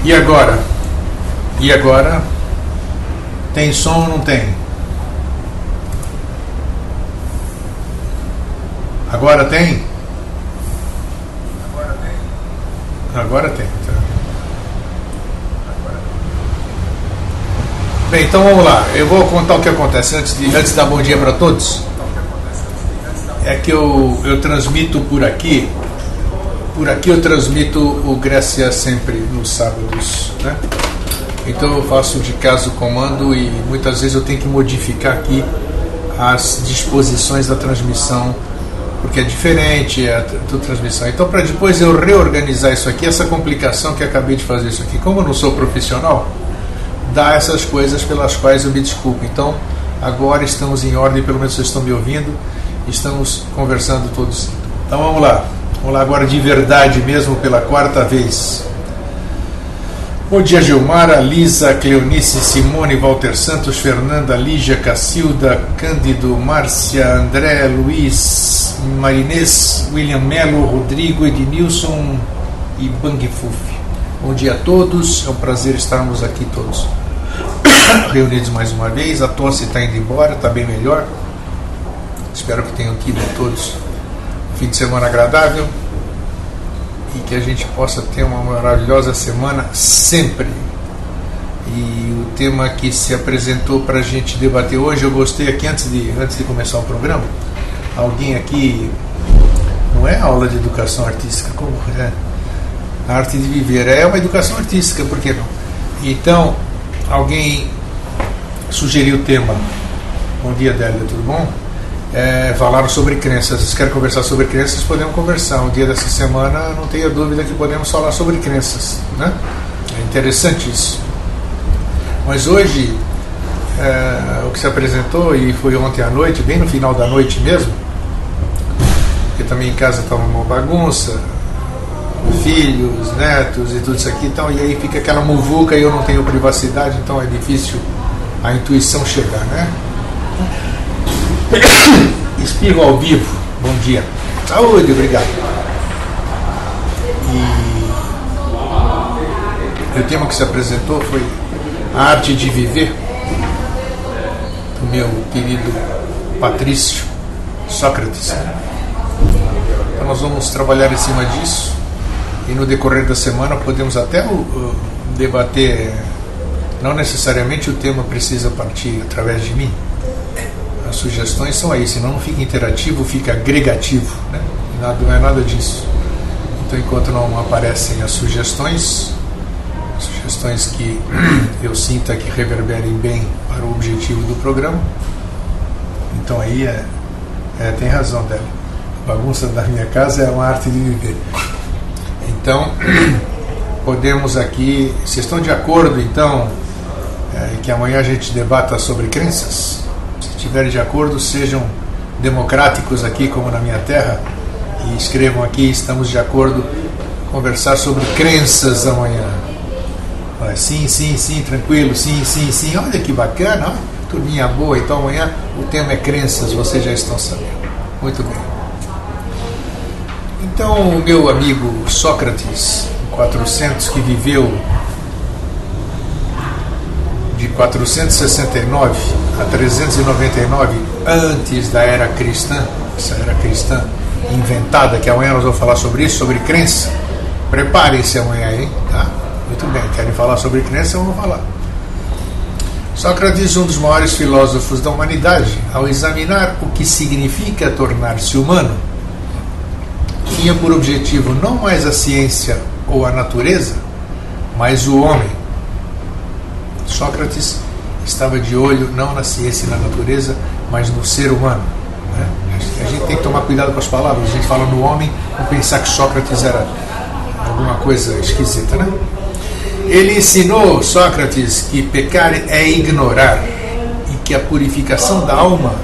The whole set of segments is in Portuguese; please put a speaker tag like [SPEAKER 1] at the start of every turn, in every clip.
[SPEAKER 1] E agora? E agora? Tem som ou não tem? Agora tem? Agora tem. Tá. Bem, então vamos lá. Eu vou contar o que acontece antes de dar bom dia para todos. É que eu transmito por aqui. Por aqui eu transmito o Grécia sempre nos sábados, né? Então eu faço de casa o comando e muitas vezes eu tenho que modificar aqui as disposições da transmissão, porque é diferente a transmissão. Então, para depois eu reorganizar isso aqui, essa complicação que acabei de fazer isso aqui, como eu não sou profissional, dá essas coisas pelas quais eu me desculpo. Então, agora estamos em ordem, pelo menos vocês estão me ouvindo, estamos conversando todos. Então vamos lá agora de verdade mesmo, pela quarta vez. Bom dia, Gilmara, Lisa, Cleonice, Simone, Walter Santos, Fernanda, Lígia, Cacilda, Cândido, Márcia, André, Luiz, Marinês, William Melo, Rodrigo, Ednilson e Bangfuf. Bom dia a todos, é um prazer estarmos aqui todos reunidos mais uma vez. A tosse está indo embora, está bem melhor. Espero que tenham tido todos um fim de semana agradável e que a gente possa ter uma maravilhosa semana sempre. E o tema que se apresentou para a gente debater hoje, eu gostei aqui antes de começar o programa. Alguém aqui, não é aula de educação artística, como é? A arte de viver é uma educação artística, por que não? Então, alguém sugeriu o tema. Bom dia, Délia, tudo bom? Falaram sobre crenças. Vocês querem conversar sobre crenças? Podemos conversar. Um dia dessa semana, não tenha dúvida que podemos falar sobre crenças, né? É interessante isso. Mas hoje, o que se apresentou, e foi ontem à noite, bem no final da noite mesmo, porque também em casa estava uma bagunça, filhos, netos e tudo isso aqui, então, e aí fica aquela muvuca e eu não tenho privacidade, então é difícil a intuição chegar, né? Espirro ao vivo, bom dia. Saúde, obrigado. E o tema que se apresentou foi a arte de viver, do meu querido Patrício Sócrates. Então nós vamos trabalhar em cima disso e no decorrer da semana podemos até debater. Não necessariamente o tema precisa partir através de mim. As sugestões são aí, senão não fica interativo, fica agregativo, né? Não é nada disso. Então, enquanto não aparecem as sugestões que eu sinta que reverberem bem para o objetivo do programa, então aí tem razão dela. A bagunça da minha casa é uma arte de viver. Então, podemos aqui, vocês estão de acordo, então, que amanhã a gente debata sobre crenças? Se estiverem de acordo, sejam democráticos aqui, como na minha terra, e escrevam aqui, estamos de acordo, conversar sobre crenças amanhã. Sim, sim, sim, tranquilo, sim, sim, sim, olha que bacana, olha, turminha boa. Então amanhã o tema é crenças, vocês já estão sabendo. Muito bem. Então o meu amigo Sócrates, 400, que viveu de 469 a 399 antes da era cristã, essa era cristã inventada, que amanhã nós vamos falar sobre isso, sobre crença. Preparem-se amanhã, hein? Tá? Muito bem, querem falar sobre crença? Vamos falar. Sócrates, um dos maiores filósofos da humanidade, ao examinar o que significa tornar-se humano, tinha por objetivo não mais a ciência ou a natureza, mas o homem. Sócrates estava de olho não na ciência e na natureza, mas no ser humano, né? A gente tem que tomar cuidado com as palavras. A gente fala no homem, não pensar que Sócrates era alguma coisa esquisita, né? Ele ensinou, Sócrates, que pecar é ignorar e que a purificação da alma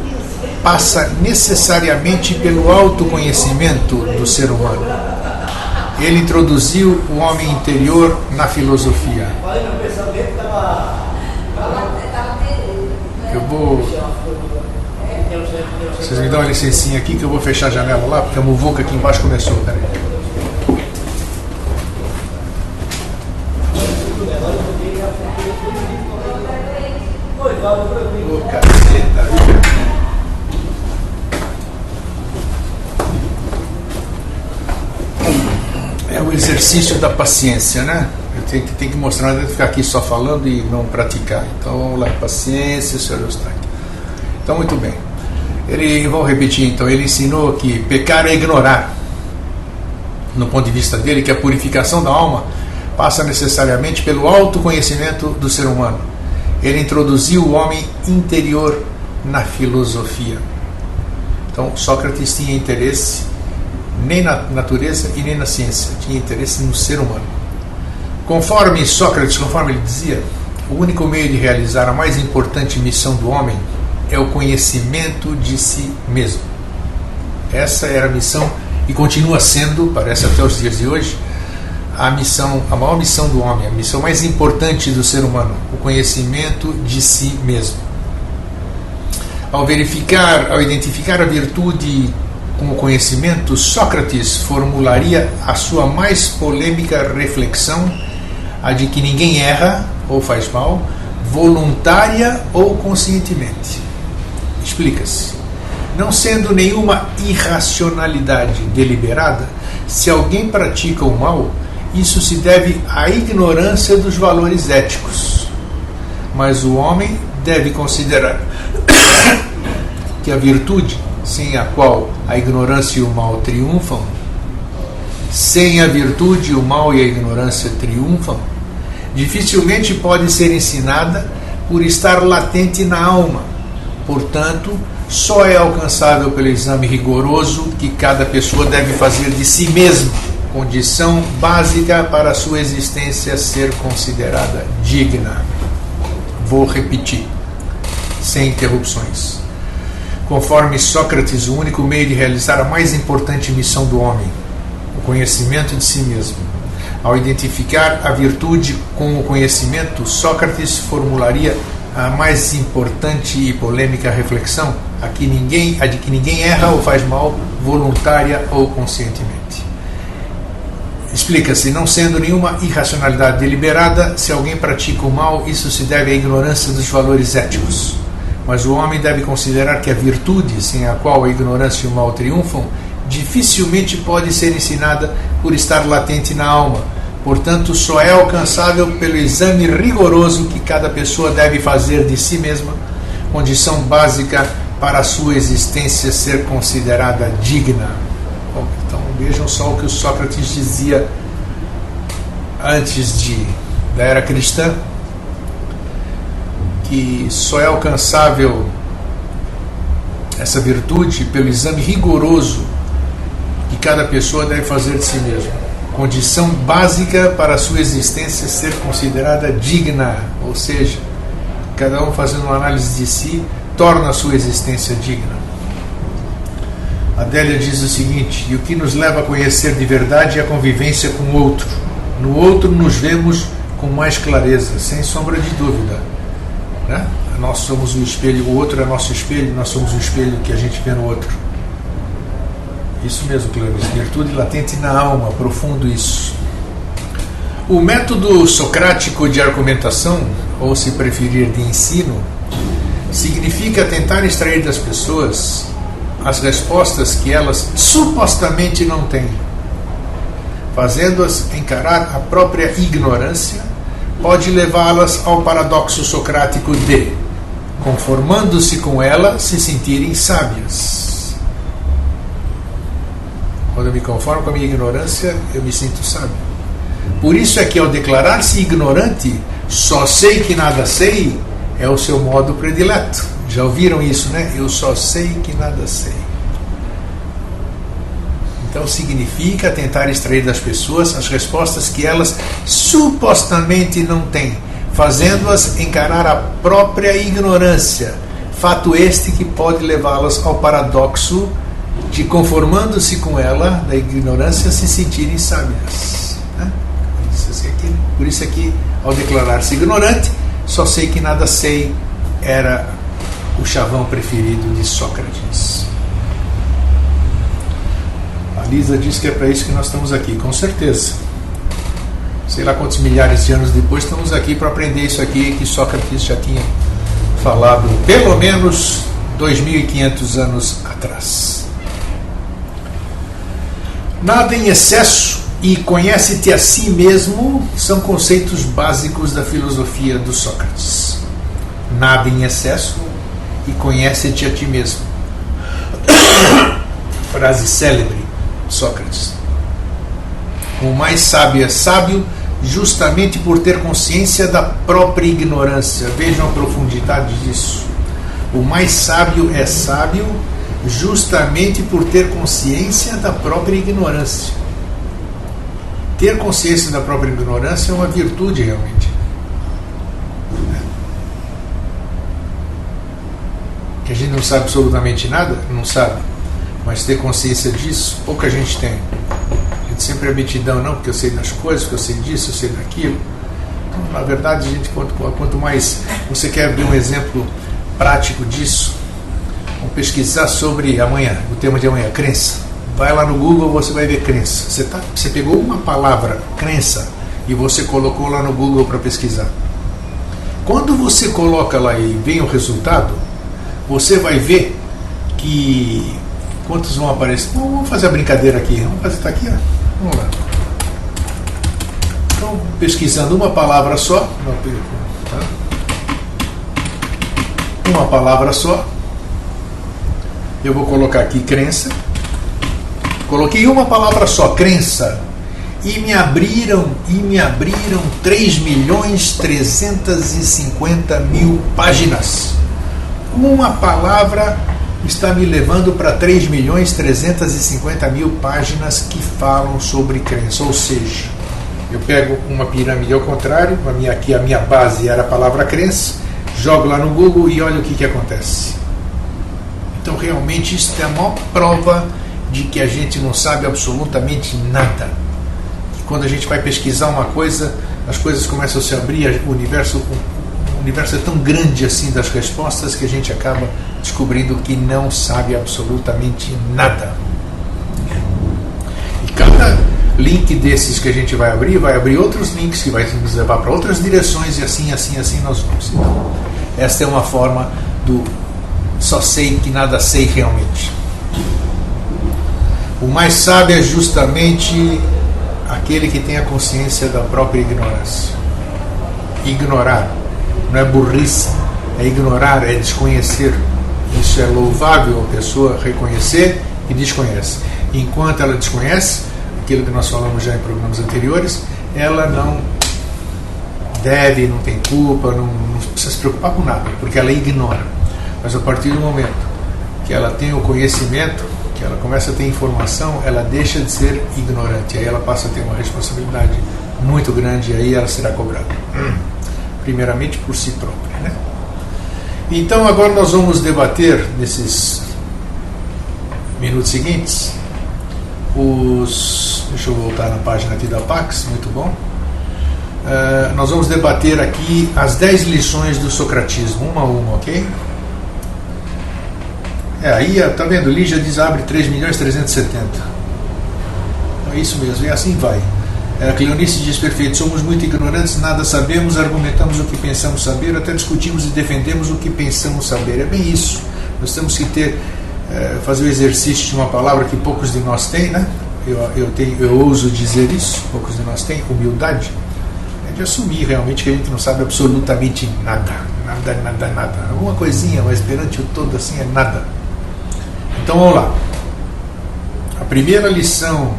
[SPEAKER 1] passa necessariamente pelo autoconhecimento do ser humano. Ele introduziu o homem interior na filosofia. Eu vou... Vocês me dão uma licencinha aqui que eu vou fechar a janela lá, porque a muvuca aqui embaixo começou. Peraí. Ô, caceta. É o exercício da paciência, né? Eu tenho que mostrar, não adianta ficar aqui só falando e não praticar. Então vamos lá, paciência, Sr. Eustáquio. Então, muito bem. Vou repetir, então, ele ensinou que pecar é ignorar, no ponto de vista dele, que a purificação da alma passa necessariamente pelo autoconhecimento do ser humano. Ele introduziu o homem interior na filosofia. Então, Sócrates tinha interesse nem na natureza e nem na ciência, tinha interesse no ser humano. Conforme Sócrates, conforme ele dizia, o único meio de realizar a mais importante missão do homem é o conhecimento de si mesmo. Essa era a missão e continua sendo, parece até os dias de hoje, a maior missão do homem, a missão mais importante do ser humano, o conhecimento de si mesmo. Ao identificar a virtude com o conhecimento, Sócrates formularia a sua mais polêmica reflexão, a de que ninguém erra ou faz mal, voluntária ou conscientemente. Explica-se. Não sendo nenhuma irracionalidade deliberada, se alguém pratica o mal, isso se deve à ignorância dos valores éticos. Mas o homem deve considerar que a virtude, sem a qual a ignorância e o mal triunfam, sem a virtude, o mal e a ignorância triunfam, dificilmente pode ser ensinada por estar latente na alma. Portanto, só é alcançável pelo exame rigoroso que cada pessoa deve fazer de si mesma, condição básica para a sua existência ser considerada digna. Vou repetir, sem interrupções. Conforme Sócrates, o único meio de realizar a mais importante missão do homem, o conhecimento de si mesmo. Ao identificar a virtude com o conhecimento, Sócrates formularia a mais importante e polêmica reflexão, a de que ninguém erra ou faz mal, voluntária ou conscientemente. Explica-se, não sendo nenhuma irracionalidade deliberada, se alguém pratica o mal, isso se deve à ignorância dos valores éticos. Mas o homem deve considerar que a virtude, sem a qual a ignorância e o mal triunfam, dificilmente pode ser ensinada por estar latente na alma. Portanto, só é alcançável pelo exame rigoroso que cada pessoa deve fazer de si mesma, condição básica para a sua existência ser considerada digna. Bom, então vejam só o que o Sócrates dizia antes da era cristã, que só é alcançável essa virtude pelo exame rigoroso que cada pessoa deve fazer de si mesma, condição básica para a sua existência ser considerada digna, ou seja, cada um fazendo uma análise de si torna a sua existência digna. Adélia diz o seguinte: e o que nos leva a conhecer de verdade é a convivência com o outro. No outro nos vemos com mais clareza, sem sombra de dúvida, né? Nós somos o espelho, o outro é nosso espelho, nós somos o espelho que a gente vê no outro. Isso mesmo, Cleves, virtude latente na alma, profundo isso. O método socrático de argumentação, ou se preferir de ensino, significa tentar extrair das pessoas as respostas que elas supostamente não têm, fazendo-as encarar a própria ignorância, pode levá-las ao paradoxo socrático de, conformando-se com ela, se sentirem sábias. Quando eu me conformo com a minha ignorância, eu me sinto sábio. Por isso é que, ao declarar-se ignorante, só sei que nada sei, é o seu modo predileto. Já ouviram isso, né? Eu só sei que nada sei. Então significa tentar extrair das pessoas as respostas que elas supostamente não têm, fazendo-as encarar a própria ignorância, fato este que pode levá-las ao paradoxo de, conformando-se com ela, da ignorância, se sentirem sábias, né? Por isso aqui, ao declarar-se ignorante, só sei que nada sei, era o chavão preferido de Sócrates. A Lisa diz que é para isso que nós estamos aqui, com certeza. sei lá quantos milhares de anos depois, estamos aqui para aprender isso aqui que Sócrates já tinha falado pelo menos 2.500 anos atrás. Nada em excesso e conhece-te a si mesmo são conceitos básicos da filosofia do Sócrates. Nada em excesso e conhece-te a ti mesmo. Frase célebre de Sócrates. O mais sábio é sábio justamente por ter consciência da própria ignorância. Vejam a profundidade disso. O mais sábio é sábio justamente por ter consciência da própria ignorância. Ter consciência da própria ignorância é uma virtude realmente. Que a gente não sabe absolutamente nada? Não sabe. Mas ter consciência disso, pouca gente tem. A gente sempre é metidão, não, porque eu sei das coisas, porque eu sei disso, eu sei daquilo. Então, na verdade, a gente, quanto mais você quer ver um exemplo prático disso, vamos pesquisar sobre amanhã, o tema de amanhã, crença. Vai lá no Google, você vai ver crença. Você pegou uma palavra, crença, e você colocou lá no Google para pesquisar. Quando você coloca lá e vem o resultado, você vai ver que quantos vão aparecer. Vamos fazer a brincadeira aqui. Vamos fazer, tá aqui, ó. Vamos lá. Então, pesquisando uma palavra só, uma palavra só, eu vou colocar aqui crença. Coloquei uma palavra só, crença, e me abriram 3.350.000 páginas. Uma palavra está me levando para 3.350.000 páginas que falam sobre crença. Ou seja, eu pego uma pirâmide ao contrário, aqui a minha base era a palavra crença, jogo lá no Google e olha o que acontece. Então realmente isso é a maior prova de que a gente não sabe absolutamente nada. E quando a gente vai pesquisar uma coisa, as coisas começam a se abrir, o universo é tão grande assim das respostas que a gente acaba descobrindo que não sabe absolutamente nada. E cada link desses que a gente vai abrir outros links que vai nos levar para outras direções e assim nós vamos. Então, esta é uma forma do só sei que nada sei realmente. O mais sábio é justamente aquele que tem a consciência da própria ignorância. Ignorar não é burrice, é ignorar, é desconhecer. Isso é louvável a pessoa reconhecer e desconhece. Enquanto ela desconhece, aquilo que nós falamos já em programas anteriores, ela não deve, não tem culpa, não precisa se preocupar com nada, porque ela ignora. Mas a partir do momento que ela tem o conhecimento, que ela começa a ter informação, ela deixa de ser ignorante, aí ela passa a ter uma responsabilidade muito grande e aí ela será cobrada. Primeiramente por si própria, né? Então agora nós vamos debater nesses minutos seguintes deixa eu voltar na página aqui da Pax, muito bom. Nós vamos debater aqui as 10 lições do socratismo, uma a uma, ok? Aí, tá vendo? Lígia diz abre 3.370.000. É isso mesmo, e assim vai. A Cleonice diz perfeito, somos muito ignorantes, nada sabemos, argumentamos o que pensamos saber, até discutimos e defendemos o que pensamos saber. É bem isso. Nós temos que fazer o exercício de uma palavra que poucos de nós têm, né? Eu ouso dizer isso, poucos de nós têm, humildade. É de assumir realmente que a gente não sabe absolutamente nada. Alguma coisinha, mas perante o todo assim é nada. Então vamos lá. A primeira lição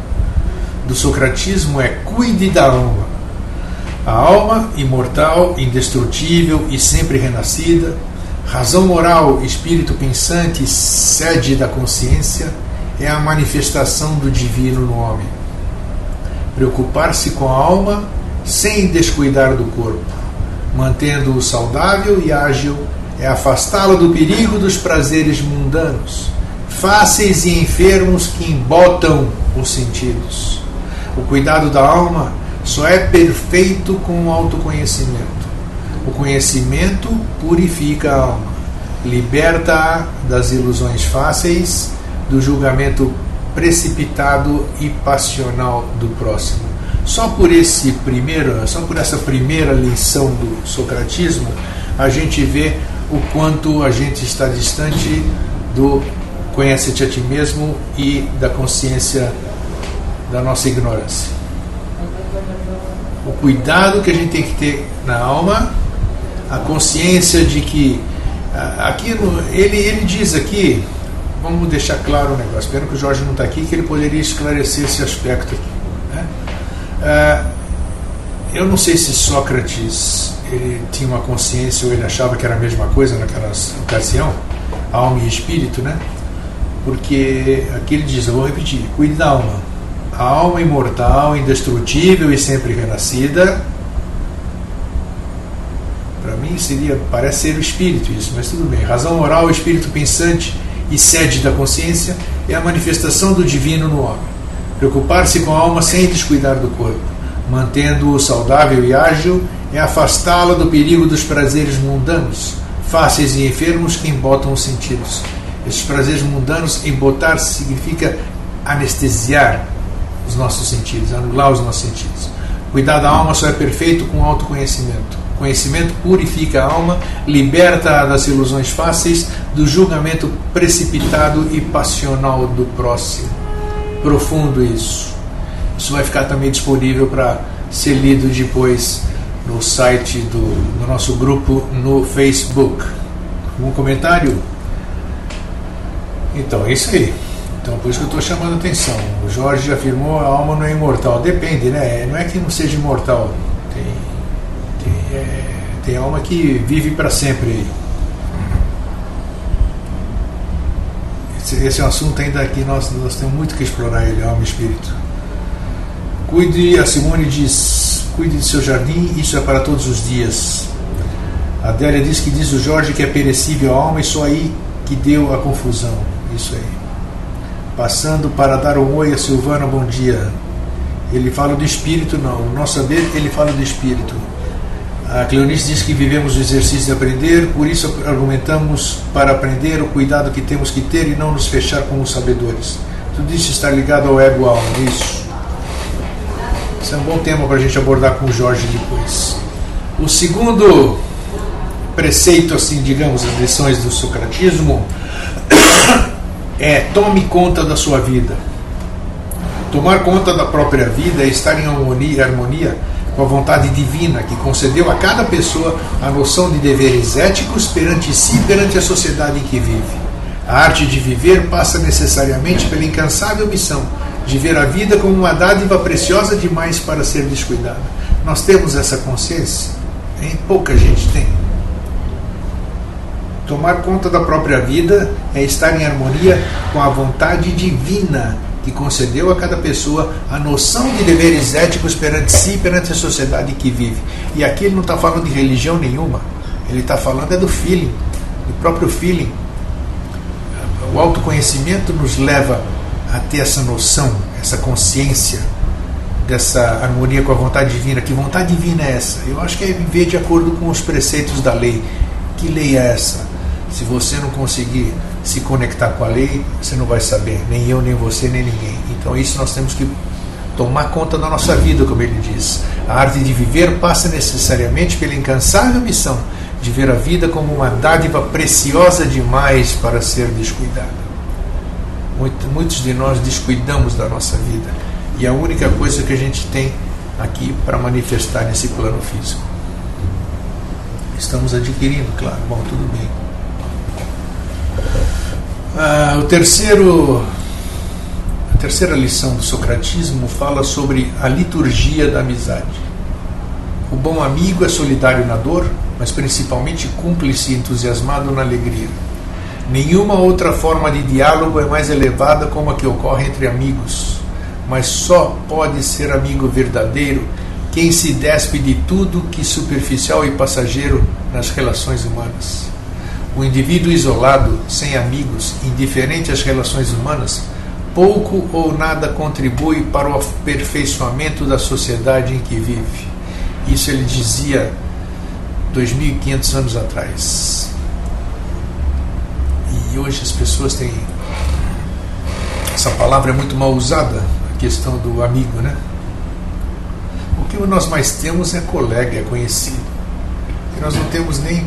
[SPEAKER 1] do socratismo é cuide da alma. A alma, imortal, indestrutível e sempre renascida, razão moral, espírito pensante, sede da consciência, é a manifestação do divino no homem. Preocupar-se com a alma sem descuidar do corpo, mantendo-o saudável e ágil, é afastá-lo do perigo dos prazeres mundanos, fáceis e enfermos que embotam os sentidos. O cuidado da alma só é perfeito com o autoconhecimento. O conhecimento purifica a alma, liberta-a das ilusões fáceis, do julgamento precipitado e passional do próximo. Só por essa primeira lição do socratismo, a gente vê o quanto a gente está distante do conhece-te a ti mesmo e da consciência da nossa ignorância. O cuidado que a gente tem que ter na alma, a consciência de que ele diz aqui, vamos deixar claro o negócio, espero que o Jorge não está aqui, que ele poderia esclarecer esse aspecto aqui, né? Eu não sei se Sócrates ele tinha uma consciência ou ele achava que era a mesma coisa naquela ocasião, alma e espírito, né? Porque aqui ele diz, eu vou repetir, cuide da alma. A alma imortal, indestrutível e sempre renascida, para mim parece ser o espírito isso, mas tudo bem. Razão moral, espírito pensante e sede da consciência é a manifestação do divino no homem. Preocupar-se com a alma sem descuidar do corpo, mantendo-o saudável e ágil, é afastá-la do perigo dos prazeres mundanos, fáceis e enfermos que embotam os sentidos. Esses prazeres mundanos, embotar, significa anestesiar os nossos sentidos, anular os nossos sentidos. Cuidar da alma só é perfeito com autoconhecimento. Conhecimento purifica a alma, liberta-a das ilusões fáceis, do julgamento precipitado e passional do próximo. Profundo isso. Isso vai ficar também disponível para ser lido depois no site do nosso grupo no Facebook. Um comentário? Então, é isso aí. Então, por isso que eu estou chamando a atenção. O Jorge afirmou a alma não é imortal. Depende, né? Não é que não seja imortal. Tem alma que vive para sempre aí. Esse é um assunto ainda que nós temos muito que explorar ele, alma e espírito. A Simone diz, cuide de seu jardim, isso é para todos os dias. A Adélia diz que diz o Jorge que é perecível a alma e só aí que deu a confusão. Isso aí. Passando para dar um oi a Silvana, bom dia. Ele fala do espírito, não. No nosso saber, ele fala do espírito. A Cleonice diz que vivemos o exercício de aprender, por isso argumentamos para aprender o cuidado que temos que ter e não nos fechar como sabedores. Tudo isso está ligado ao ego alma, isso. Esse é um bom tema para a gente abordar com o Jorge depois. O segundo preceito, assim, digamos, as lições do socratismo, é tome conta da sua vida. Tomar conta da própria vida é estar em harmonia com a vontade divina que concedeu a cada pessoa a noção de deveres éticos perante si e perante a sociedade em que vive. A arte de viver passa necessariamente pela incansável missão de ver a vida como uma dádiva preciosa demais para ser descuidada. Nós temos essa consciência? Pouca gente tem. Tomar conta da própria vida é estar em harmonia com a vontade divina que concedeu a cada pessoa a noção de deveres éticos perante si e perante a sociedade que vive. E aqui ele não está falando de religião nenhuma, ele está falando do feeling, do próprio feeling. O autoconhecimento nos leva a ter essa noção, essa consciência dessa harmonia com a vontade divina. Que vontade divina é essa? Eu acho que é viver de acordo com os preceitos da lei. Que lei é essa? Se você não conseguir se conectar com a lei, você não vai saber, nem eu, nem você, nem ninguém. Então isso nós temos que tomar conta da nossa vida, como ele diz. A arte de viver passa necessariamente pela incansável missão de ver a vida como uma dádiva preciosa demais para ser descuidada. Muitos de nós descuidamos da nossa vida, e a única coisa que a gente tem aqui para manifestar nesse plano físico. Estamos adquirindo, claro, bom, tudo bem. A terceira lição do socratismo fala sobre a liturgia da amizade. O bom amigo é solidário na dor, mas principalmente cúmplice e entusiasmado na alegria. Nenhuma outra forma de diálogo é mais elevada como a que ocorre entre amigos, mas só pode ser amigo verdadeiro quem se despe de tudo que superficial e passageiro nas relações humanas. O indivíduo isolado, sem amigos, indiferente às relações humanas, pouco ou nada contribui para o aperfeiçoamento da sociedade em que vive. Isso ele dizia 2.500 anos atrás. E hoje as pessoas têm... Essa palavra é muito mal usada, a questão do amigo, né? que nós mais temos é colega, é conhecido. E nós não temos nem...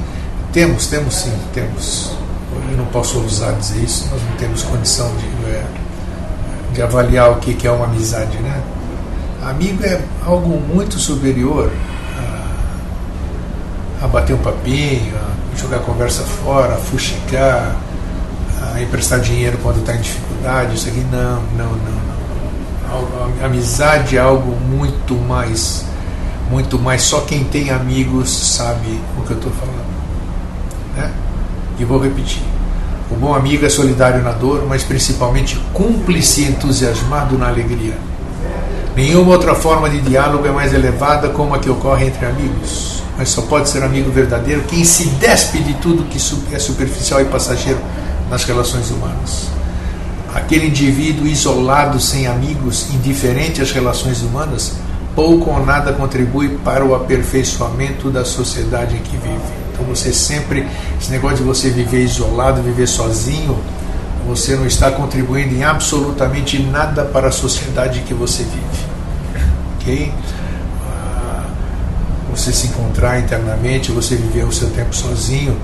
[SPEAKER 1] Temos sim, temos. Eu não posso ousar dizer isso, nós não temos condição de avaliar o que é uma amizade, né? Amigo é algo muito superior a bater um papinho, a jogar a conversa fora, a fuxicar, a emprestar dinheiro quando está em dificuldade. Isso aqui não. A amizade é algo muito mais só quem tem amigos sabe o que eu estou falando, né? E vou repetir: o bom amigo é solidário na dor, mas principalmente cúmplice e entusiasmado na alegria. Nenhuma outra forma de diálogo é mais elevada como a que ocorre entre amigos, mas só pode ser amigo verdadeiro quem se despe de tudo que é superficial e passageiro nas relações humanas. Aquele indivíduo isolado, sem amigos, indiferente às relações humanas, pouco ou nada contribui para o aperfeiçoamento da sociedade em que vive. Então você sempre, esse negócio de você viver isolado, viver sozinho, você não está contribuindo em absolutamente nada para a sociedade que você vive. Ok? Você se encontrar internamente, você viver o seu tempo sozinho,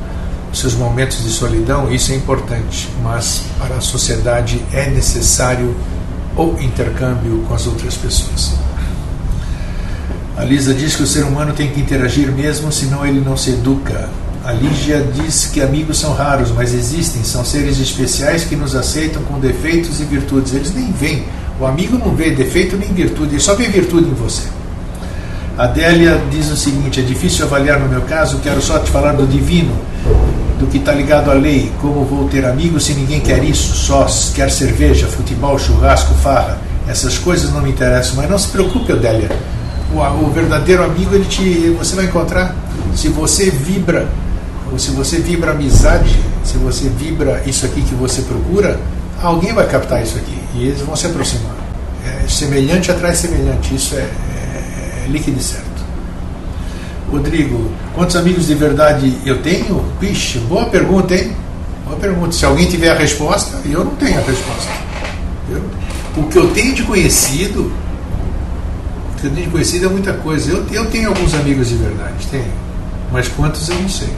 [SPEAKER 1] os seus momentos de solidão, isso é importante, mas para a sociedade é necessário o intercâmbio com as outras pessoas. A Lisa diz que o ser humano tem que interagir mesmo, senão ele não se educa. A Lígia diz que amigos são raros, mas existem, são seres especiais que nos aceitam com defeitos e virtudes. Eles nem veem, o amigo não vê defeito nem virtude, ele só vê virtude em você. A Adélia diz o seguinte: é difícil avaliar no meu caso, quero só te falar do divino, do que está ligado à lei. Como vou ter amigos se ninguém quer isso? Sós, quer cerveja, futebol, churrasco, farra. Essas coisas não me interessam, mas não se preocupe, Adélia. O verdadeiro amigo, você vai encontrar. Se você vibra, ou se você vibra amizade, se você vibra isso aqui que você procura, alguém vai captar isso aqui e eles vão se aproximar. Semelhante atrai semelhante, isso é líquido e certo. Rodrigo, quantos amigos de verdade eu tenho? Pixe, boa pergunta, hein? Boa pergunta. Se alguém tiver a resposta, eu não tenho a resposta. O que eu tenho de conhecido é muita coisa. Eu tenho alguns amigos de verdade, tenho. Mas quantos eu não sei,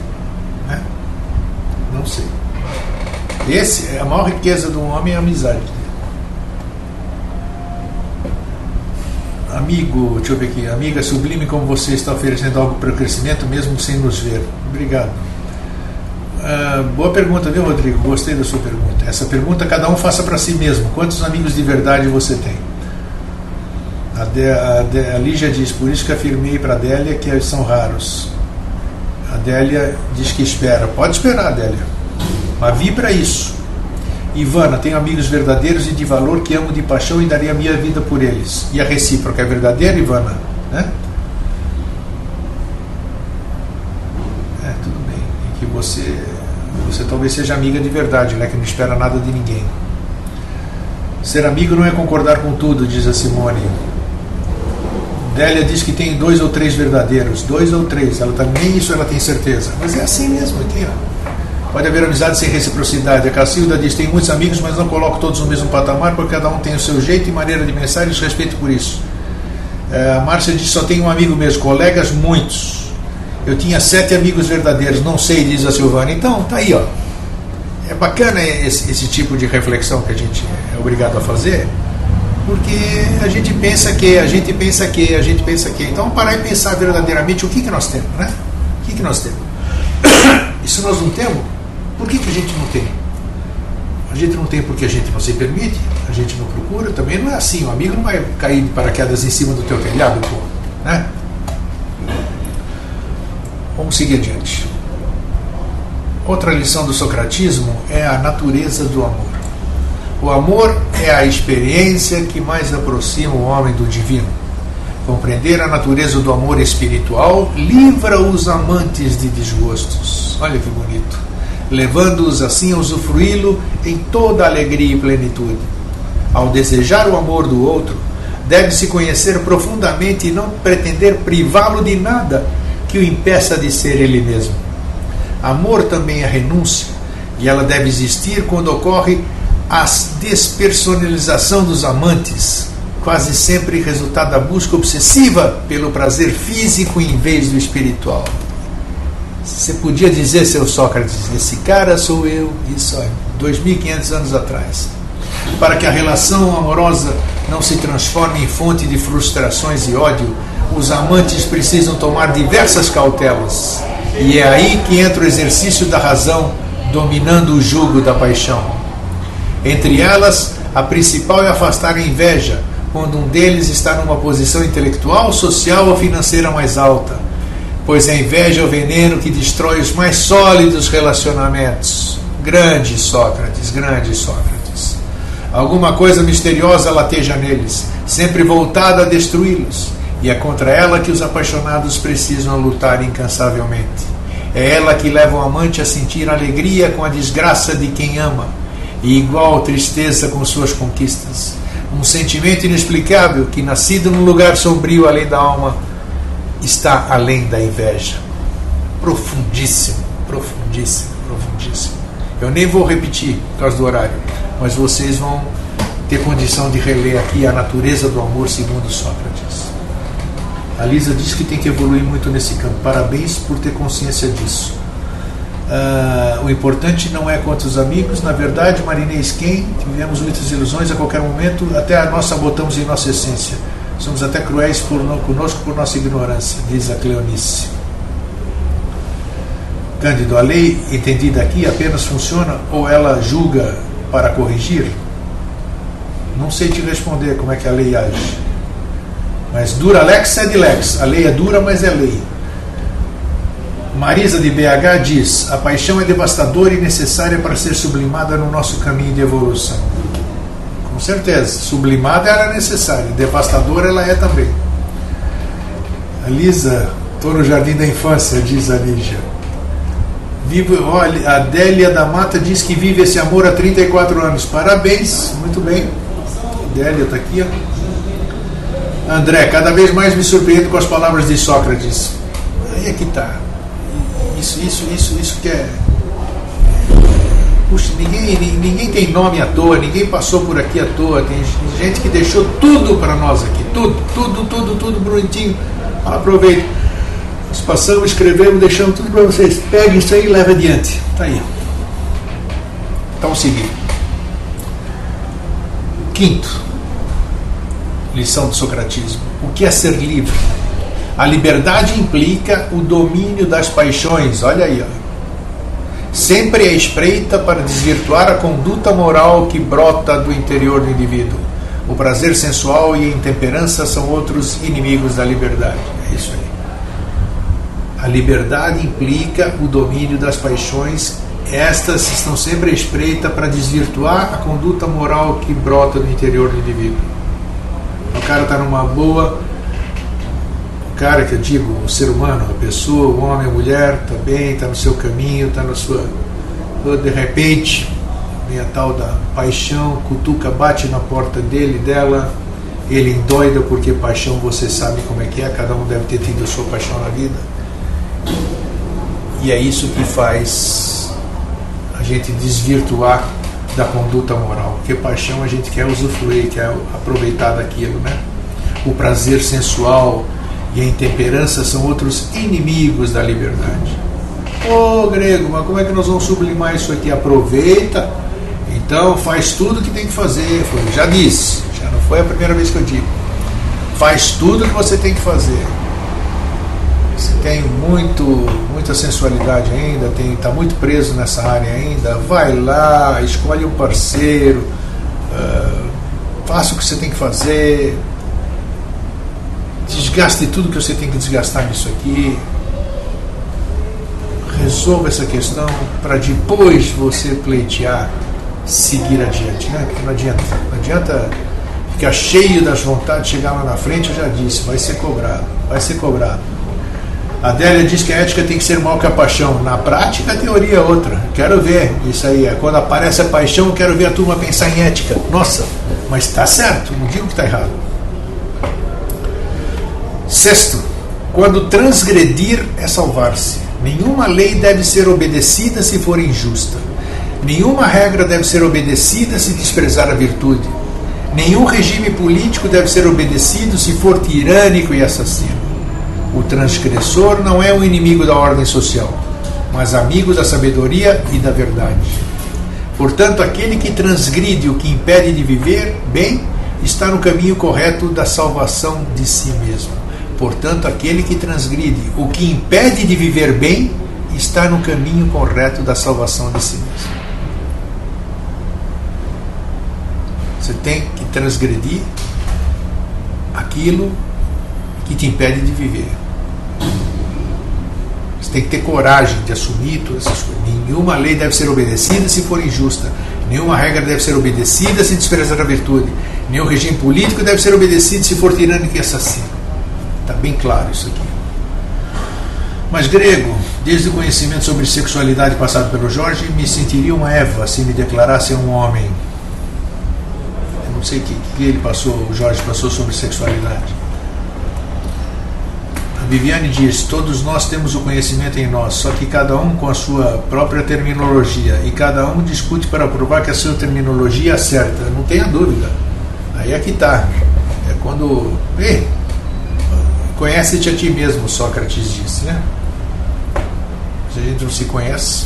[SPEAKER 1] né? Não sei. Esse é a maior riqueza do homem, é a amizade. Amigo, deixa eu ver aqui. Amiga sublime, como você está oferecendo algo para o crescimento, mesmo sem nos ver. Obrigado. Boa pergunta, viu, Rodrigo? Gostei da sua pergunta. Essa pergunta cada um faça para si mesmo. Quantos amigos de verdade você tem? A Lígia diz: por isso que afirmei para a Adélia que eles são raros. A Adélia diz que espera. Pode esperar, Adélia, mas vibra isso. Ivana, tenho amigos verdadeiros e de valor que amo de paixão e daria a minha vida por eles. E a recíproca é verdadeira, Ivana? Né? Tudo bem. E que você talvez seja amiga de verdade, né? Que não espera nada de ninguém. Ser amigo não é concordar com tudo, diz a Simone. Délia diz que tem 2 ou 3 verdadeiros. 2 ou 3, nem isso ela tem certeza. Mas é assim mesmo aqui, ó. Pode haver amizade sem reciprocidade. A Cacilda diz: tem muitos amigos, mas não coloco todos no mesmo patamar, porque cada um tem o seu jeito e maneira de pensar, e os respeito por isso. A Márcia diz: só tenho um amigo mesmo. Colegas, muitos. Eu tinha 7 amigos verdadeiros. Não sei, diz a Silvana. Então, tá aí, ó. É bacana esse tipo de reflexão que a gente é obrigado a fazer, porque a gente pensa que. Então, vamos parar e pensar verdadeiramente o que nós temos, né? O que nós temos? E se nós não temos, por que a gente não tem? A gente não tem porque a gente não se permite, a gente não procura. Também não é assim, o amigo não vai cair de paraquedas em cima do teu telhado, pô, né? Vamos seguir adiante. Outra lição do socratismo é a natureza do amor. O amor é a experiência que mais aproxima o homem do divino. Compreender a natureza do amor espiritual livra os amantes de desgostos. Olha que bonito. Levando-os assim a usufruí-lo em toda alegria e plenitude. Ao desejar o amor do outro, deve-se conhecer profundamente e não pretender privá-lo de nada que o impeça de ser ele mesmo. Amor também é renúncia, e ela deve existir quando ocorre a despersonalização dos amantes, quase sempre resultado da busca obsessiva pelo prazer físico em vez do espiritual. Você podia dizer, seu Sócrates, esse cara sou eu, isso é 2.500 anos atrás. Para que a relação amorosa não se transforme em fonte de frustrações e ódio, os amantes precisam tomar diversas cautelas. E é aí que entra o exercício da razão, dominando o jugo da paixão. Entre elas, a principal é afastar a inveja, quando um deles está numa posição intelectual, social ou financeira mais alta. Pois a inveja é o veneno que destrói os mais sólidos relacionamentos. Grande Sócrates, grande Sócrates. Alguma coisa misteriosa lateja neles, sempre voltada a destruí-los. E é contra ela que os apaixonados precisam lutar incansavelmente. É ela que leva o amante a sentir alegria com a desgraça de quem ama, e igual tristeza com suas conquistas. Um sentimento inexplicável que, nascido num lugar sombrio além da alma, está além da inveja. Profundíssimo, profundíssimo, profundíssimo. Eu nem vou repetir por causa do horário, mas vocês vão ter condição de reler aqui a natureza do amor segundo Sócrates. A Lisa diz que tem que evoluir muito nesse campo. Parabéns por ter consciência disso. O importante não é quantos amigos. Na verdade, Marinês, quem tivemos muitas ilusões a qualquer momento, até nós sabotamos em nossa essência. Somos até cruéis conosco por nossa ignorância, diz a Cleonice. Cândido, a lei entendida aqui apenas funciona ou ela julga para corrigir? Não sei te responder como é que a lei age. Mas dura lex sed lex. A lei é dura, mas é lei. Marisa de BH diz: a paixão é devastadora e necessária para ser sublimada no nosso caminho de evolução. Com certeza, sublimada ela é necessária, devastadora ela é também. A Lisa, estou no jardim da infância, diz a Lígia. Olha, a Adélia da Mata diz que vive esse amor há 34 anos. Parabéns, muito bem. A Adélia está aqui, ó. André, cada vez mais me surpreendo com as palavras de Sócrates. Aí é que está. Isso que é. Puxa, ninguém tem nome à toa, ninguém passou por aqui à toa. Tem gente que deixou tudo para nós aqui. Tudo bonitinho. Aproveita. Nós passamos, escrevemos, deixamos tudo para vocês. Pegue isso aí e leve adiante. Está aí. Então, seguir. Quinto. Lição do socratismo. O que é ser livre? A liberdade implica o domínio das paixões. Olha aí, ó. Sempre é espreita para desvirtuar a conduta moral que brota do interior do indivíduo. O prazer sensual e a intemperança são outros inimigos da liberdade. É isso aí. A liberdade implica o domínio das paixões. Estas estão sempre à espreita para desvirtuar a conduta moral que brota do interior do indivíduo. O cara está numa boa, o cara que eu digo, o ser humano, a pessoa, o homem, a mulher, está bem, está no seu caminho, está na sua. De repente, vem a tal da paixão, cutuca, bate na porta dele, dela, ele endoida, porque paixão você sabe como é que é, cada um deve ter tido a sua paixão na vida. E é isso que faz a gente desvirtuar da conduta moral, porque paixão a gente quer usufruir, quer aproveitar daquilo, né? O prazer sensual e a intemperança são outros inimigos da liberdade. Ô grego, mas como é que nós vamos sublimar isso aqui? Aproveita, então faz tudo o que tem que fazer. Já disse, já não foi a primeira vez que eu digo. Faz tudo o que você tem que fazer. Você tem muita sensualidade ainda, está muito preso nessa área ainda, vai lá, escolhe um parceiro, faça o que você tem que fazer, desgaste tudo que você tem que desgastar nisso aqui, resolva essa questão para depois você pleitear, seguir adiante, né? Porque não adianta ficar cheio das vontades de chegar lá na frente. Eu já disse, vai ser cobrado. A Adélia diz que a ética tem que ser maior que a paixão. Na prática, a teoria é outra. Quero ver isso aí. Quando aparece a paixão, eu quero ver a turma pensar em ética. Nossa, mas está certo, não digo que está errado. Sexto, quando transgredir é salvar-se. Nenhuma lei deve ser obedecida se for injusta. Nenhuma regra deve ser obedecida se desprezar a virtude. Nenhum regime político deve ser obedecido se for tirânico e assassino. O transgressor não é o inimigo da ordem social, mas amigo da sabedoria e da verdade. Portanto, aquele que transgride o que impede de viver bem está no caminho correto da salvação de si mesmo. Portanto, aquele que transgride o que impede de viver bem está no caminho correto da salvação de si mesmo. Você tem que transgredir aquilo que te impede de viver. Você tem que ter coragem de assumir todas essas coisas. Nenhuma lei deve ser obedecida se for injusta. Nenhuma regra deve ser obedecida se desprezar a virtude. Nenhum regime político deve ser obedecido se for tirânico e assassino. Está bem claro isso aqui. Mas, Grego, desde o conhecimento sobre sexualidade passado pelo Jorge, me sentiria uma Eva se me declarasse um homem. Eu não sei o que ele passou, o Jorge passou sobre sexualidade. A Viviane diz: todos nós temos o conhecimento em nós, só que cada um com a sua própria terminologia, e cada um discute para provar que a sua terminologia é certa. Não tenha dúvida. Aí é que está. É quando... conhece-te a ti mesmo, Sócrates disse, né? Se a gente não se conhece,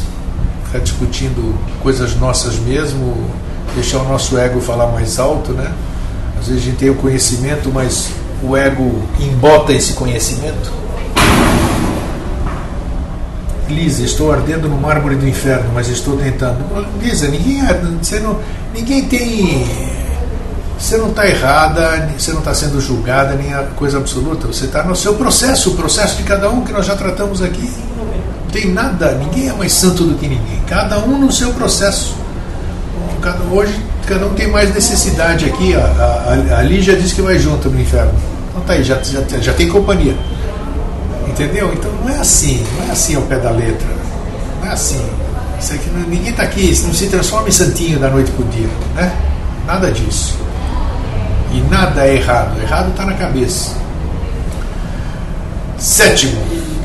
[SPEAKER 1] ficar discutindo coisas nossas mesmo, deixar o nosso ego falar mais alto, né? Às vezes a gente tem o conhecimento, mas o ego embota esse conhecimento. Lisa, estou ardendo no mármore do inferno, mas estou tentando. Lisa, ninguém tem... Você não está errada, você não está sendo julgada, nem a coisa absoluta. Você está no seu processo, o processo de cada um que nós já tratamos aqui. Não tem nada, ninguém é mais santo do que ninguém. Cada um no seu processo. Hoje, cada um tem mais necessidade aqui. A Lígia disse que vai junto no inferno. Então tá aí, já tem companhia. Entendeu? Então não é assim ao pé da letra. Não é assim. Isso aqui, ninguém está aqui, não se transforma em santinho da noite para o dia. Né? Nada disso. E nada é errado. Errado está na cabeça. Sétimo,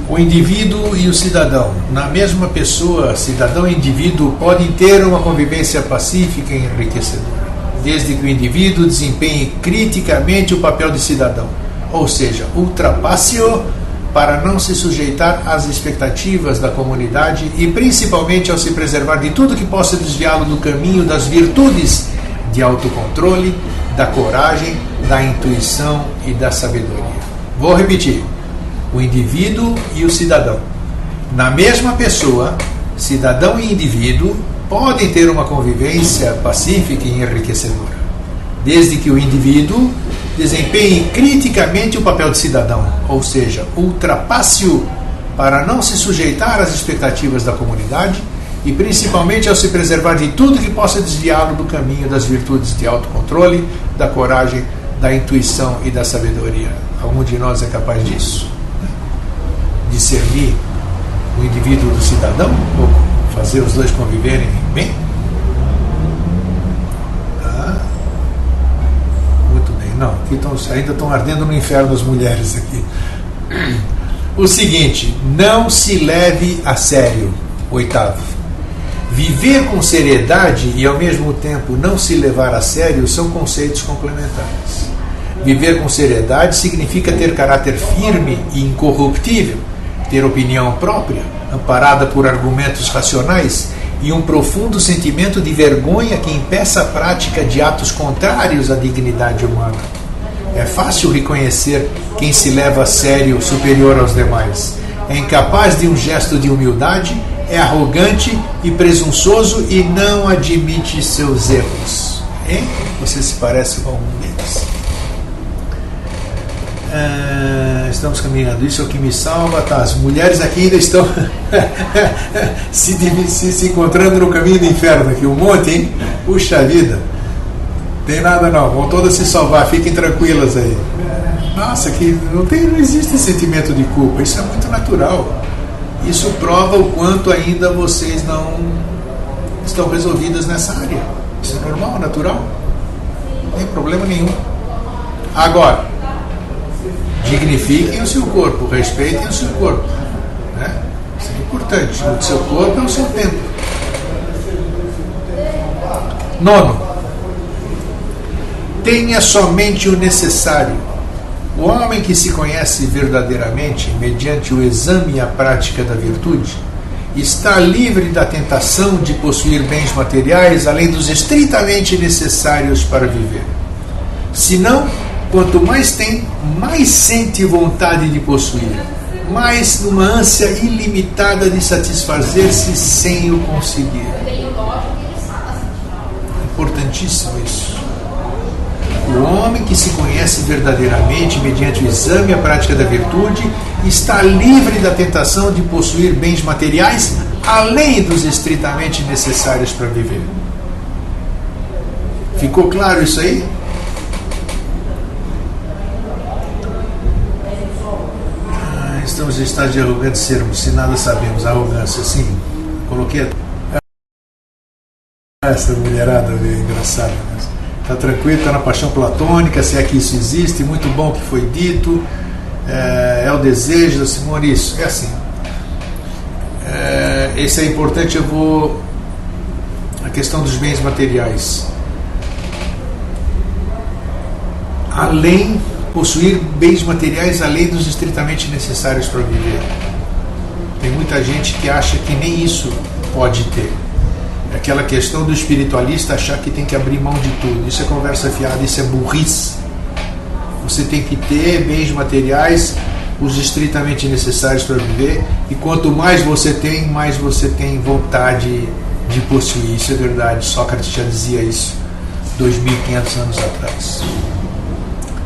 [SPEAKER 1] o indivíduo e o cidadão. Na mesma pessoa, cidadão e indivíduo podem ter uma convivência pacífica e enriquecedora, desde que o indivíduo desempenhe criticamente o papel de cidadão, ou seja, ultrapasse-o para não se sujeitar às expectativas da comunidade e principalmente ao se preservar de tudo que possa desviá-lo do caminho das virtudes de autocontrole, da coragem, da intuição e da sabedoria. Vou repetir. O indivíduo e o cidadão. Na mesma pessoa, cidadão e indivíduo podem ter uma convivência pacífica e enriquecedora, desde que o indivíduo desempenhe criticamente o papel de cidadão, ou seja, ultrapasse-o para não se sujeitar às expectativas da comunidade e principalmente ao se preservar de tudo que possa desviá-lo do caminho das virtudes de autocontrole, da coragem, da intuição e da sabedoria. Algum de nós é capaz disso? Discernir o indivíduo do cidadão? Ou fazer os dois conviverem bem? Tá? Muito bem. Não, aqui ainda estão ardendo no inferno as mulheres aqui. O seguinte, não se leve a sério. Oitavo. Viver com seriedade e ao mesmo tempo não se levar a sério são conceitos complementares. Viver com seriedade significa ter caráter firme e incorruptível, ter opinião própria, amparada por argumentos racionais e um profundo sentimento de vergonha que impeça a prática de atos contrários à dignidade humana. É fácil reconhecer quem se leva a sério superior aos demais. É incapaz de um gesto de humildade, é arrogante e presunçoso e não admite seus erros. Hein? Você se parece com algum deles. Estamos caminhando. Isso é o que me salva. Tá, as mulheres aqui ainda estão se encontrando no caminho do inferno aqui. Um monte, hein? Puxa vida. Tem nada não. Vão todas se salvar. Fiquem tranquilas aí. Nossa, que não existe sentimento de culpa. Isso é muito natural. Isso prova o quanto ainda vocês não estão resolvidas nessa área. Isso é normal, natural. Não tem problema nenhum. Agora, dignifiquem o seu corpo, respeitem o seu corpo. Né? Isso é importante. O seu corpo é o seu templo. Nono. Tenha somente o necessário. O homem que se conhece verdadeiramente, mediante o exame e a prática da virtude, está livre da tentação de possuir bens materiais além dos estritamente necessários para viver. Senão, quanto mais tem, mais sente vontade de possuir, mais numa ânsia ilimitada de satisfazer-se sem o conseguir. Importantíssimo isso. O homem que se conhece verdadeiramente mediante o exame e a prática da virtude está livre da tentação de possuir bens materiais além dos estritamente necessários para viver. Ficou claro isso aí? Estamos em estado de arrogante sermos, se nada sabemos. Arrogância, sim. Coloquei essa mulherada engraçada, né? Está tranquilo, está na paixão platônica, se é que isso existe, muito bom que foi dito, é o desejo da Simone, isso, é assim. Esse é importante, a questão dos bens materiais. Possuir bens materiais além dos estritamente necessários para viver. Tem muita gente que acha que nem isso pode ter. Aquela questão do espiritualista achar que tem que abrir mão de tudo. Isso é conversa fiada, isso é burrice. Você tem que ter bens materiais, os estritamente necessários para viver, e quanto mais você tem vontade de possuir. Isso é verdade, Sócrates já dizia isso 2.500 anos atrás.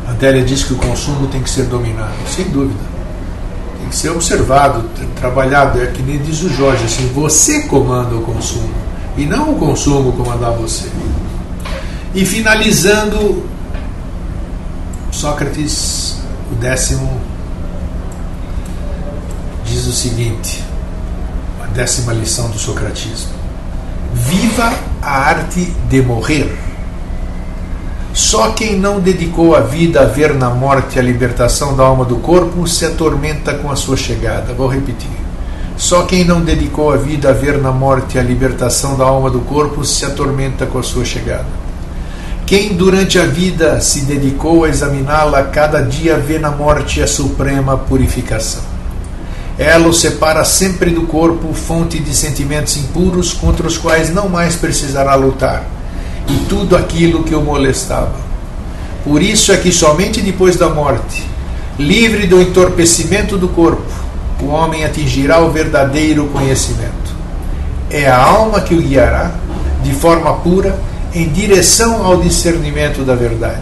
[SPEAKER 1] A Adélia diz que o consumo tem que ser dominado, sem dúvida. Tem que ser observado, trabalhado. É que nem diz o Jorge, assim, você comanda o consumo e não o consumo comandar você. E finalizando, Sócrates, o 10º, diz o seguinte, a 10ª lição do socratismo: viva a arte de morrer. Só quem não dedicou a vida a ver na morte a libertação da alma do corpo se atormenta com a sua chegada. Vou repetir. Só quem não dedicou a vida a ver na morte a libertação da alma do corpo se atormenta com a sua chegada. Quem durante a vida se dedicou a examiná-la, cada dia vê na morte a suprema purificação. Ela o separa sempre do corpo, fonte de sentimentos impuros contra os quais não mais precisará lutar, e tudo aquilo que o molestava. Por isso é que somente depois da morte, livre do entorpecimento do corpo, o homem atingirá o verdadeiro conhecimento. É a alma que o guiará, de forma pura, em direção ao discernimento da verdade.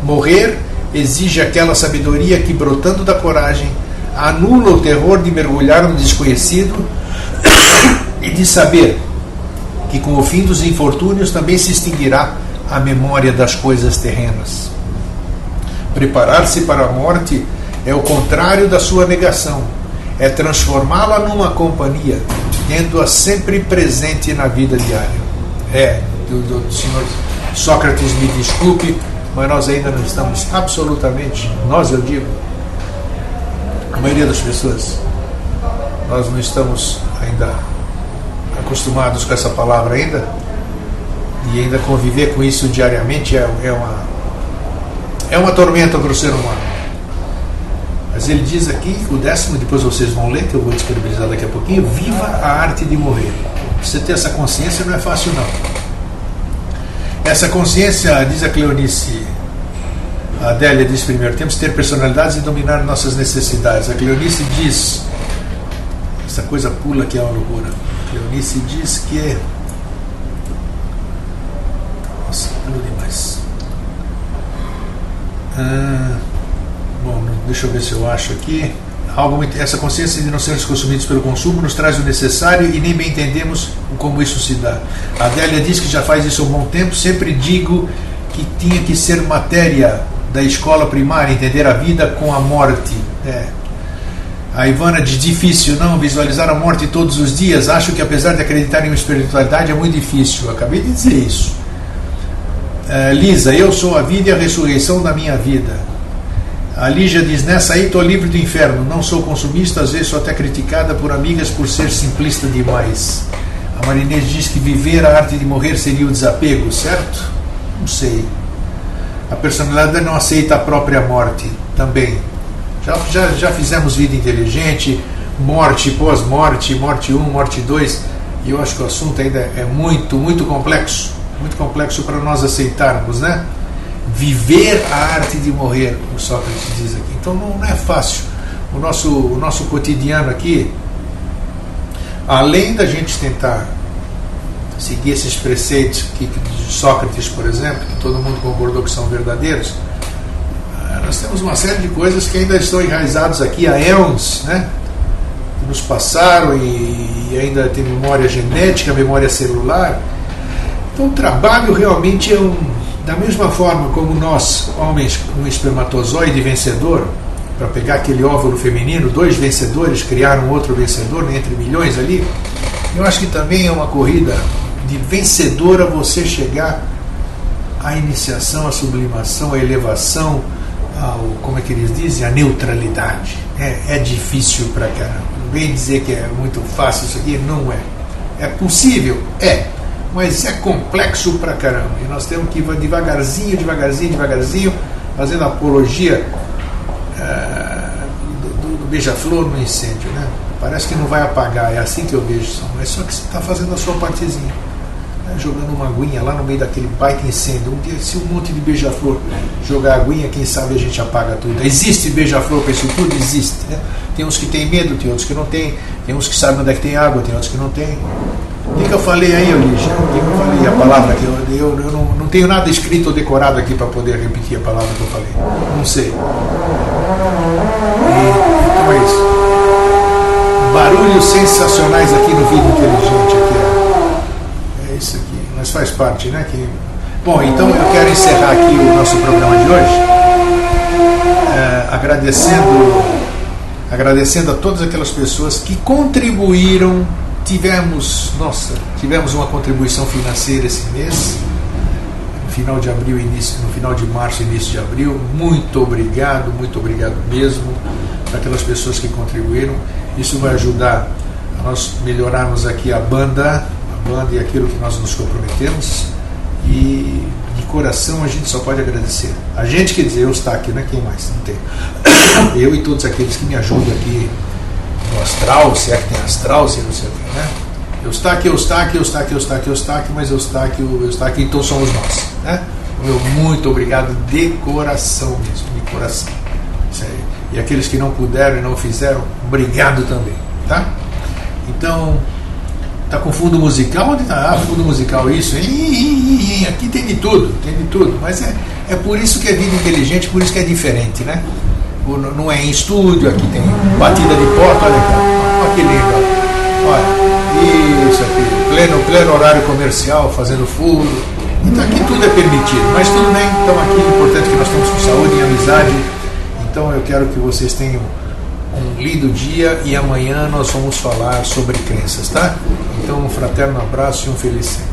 [SPEAKER 1] Morrer exige aquela sabedoria que, brotando da coragem, anula o terror de mergulhar no desconhecido e de saber que com o fim dos infortúnios também se extinguirá a memória das coisas terrenas. Preparar-se para a morte é o contrário da sua negação, é transformá-la numa companhia, tendo-a sempre presente na vida diária. Senhor Sócrates, me desculpe, mas nós ainda não estamos absolutamente, eu digo, a maioria das pessoas, nós não estamos ainda acostumados com essa palavra ainda, e ainda conviver com isso diariamente é uma tormenta para o ser humano. Mas ele diz aqui, o 10º, depois vocês vão ler, que eu vou disponibilizar daqui a pouquinho: viva a arte de morrer. Você ter essa consciência não é fácil, não. Essa consciência, diz a Cleonice, a Adélia diz primeiro, temos que ter personalidades e dominar nossas necessidades. A Cleonice diz, essa coisa pula que é uma loucura. A Cleonice diz que nossa, pula demais. Bom, deixa eu ver se eu acho aqui. Essa consciência de não sermos consumidos pelo consumo nos traz o necessário e nem bem entendemos como isso se dá. A Adélia diz que já faz isso há um bom tempo. Sempre digo que tinha que ser matéria da escola primária, entender a vida com a morte. A Ivana diz: difícil não visualizar a morte todos os dias. Acho que apesar de acreditar em uma espiritualidade é muito difícil. Eu acabei de dizer isso. Lisa: eu sou a vida e a ressurreição da minha vida. A Lígia diz: nessa aí estou livre do inferno, não sou consumista, às vezes sou até criticada por amigas por ser simplista demais. A Marinês diz que viver a arte de morrer seria o desapego, certo? Não sei. A personalidade não aceita a própria morte também. Já fizemos vida inteligente, morte, pós-morte, morte 1, morte 2, e eu acho que o assunto ainda é muito complexo para nós aceitarmos, né? Viver a arte de morrer, o Sócrates diz aqui. Então não é fácil. O nosso cotidiano aqui, além da gente tentar seguir esses preceitos de Sócrates, por exemplo, que todo mundo concordou que são verdadeiros, nós temos uma série de coisas que ainda estão enraizadas aqui há éons, né? Que nos passaram e ainda tem memória genética, memória celular. Então o trabalho realmente é da mesma forma como nós, homens, um espermatozoide vencedor, para pegar aquele óvulo feminino, 2 vencedores criaram outro vencedor, né, entre milhões ali. Eu acho que também é uma corrida de vencedora você chegar à iniciação, à sublimação, à elevação, como é que eles dizem, a neutralidade. É difícil pra caramba. Não vem dizer que é muito fácil isso aqui, não é. É possível? É. Mas é complexo pra caramba. E nós temos que ir devagarzinho, fazendo apologia do beija-flor no incêndio, né? Parece que não vai apagar, é assim que eu vejo. Mas só que você está fazendo a sua partezinha. Jogando uma aguinha lá no meio daquele baita incêndio. Se um monte de beija-flor jogar aguinha, quem sabe a gente apaga tudo. Existe beija-flor para isso tudo? Existe, né? Tem uns que tem medo, tem outros que não tem uns que sabem onde é que tem água, tem outros que não tem. O que eu falei aí, Lígia? O que eu falei? A palavra que eu não tenho nada escrito ou decorado aqui para poder repetir a palavra que eu falei. Não sei. Então é isso. Barulhos sensacionais aqui no Vida Inteligente. É isso aqui, mas faz parte, né? Bom, então eu quero encerrar aqui o nosso programa de hoje agradecendo a todas aquelas pessoas que contribuíram. Tivemos uma contribuição financeira esse mês, no final de abril, no final de março, início de abril. Muito obrigado mesmo para aquelas pessoas que contribuíram. Isso vai ajudar a nós melhorarmos aqui a banda e aquilo que nós nos comprometemos, e de coração a gente só pode agradecer. A gente, quer dizer, eu estou aqui, não é quem mais, não tem. Eu e todos aqueles que me ajudam aqui no astral, se é que tem astral, se não sei o que, né? Eu estou aqui, mas eu estou aqui, então somos nós, né? Meu muito obrigado de coração mesmo, de coração. Isso aí. E aqueles que não puderam e não fizeram, obrigado também, tá? Então, tá com fundo musical? Onde tá? Fundo musical, isso. Aqui tem de tudo, mas é por isso que é Vida Inteligente, por isso que é diferente, né? Não é em estúdio, aqui tem batida de porta, olha aqui, olha que lindo, olha, isso aqui, pleno horário comercial, fazendo furo. Então aqui tudo é permitido, mas tudo bem. Então aqui o importante é que nós estamos com saúde e amizade. Então eu quero que vocês tenham um lindo dia, e amanhã nós vamos falar sobre crenças, tá? Então um fraterno abraço e um feliz sempre.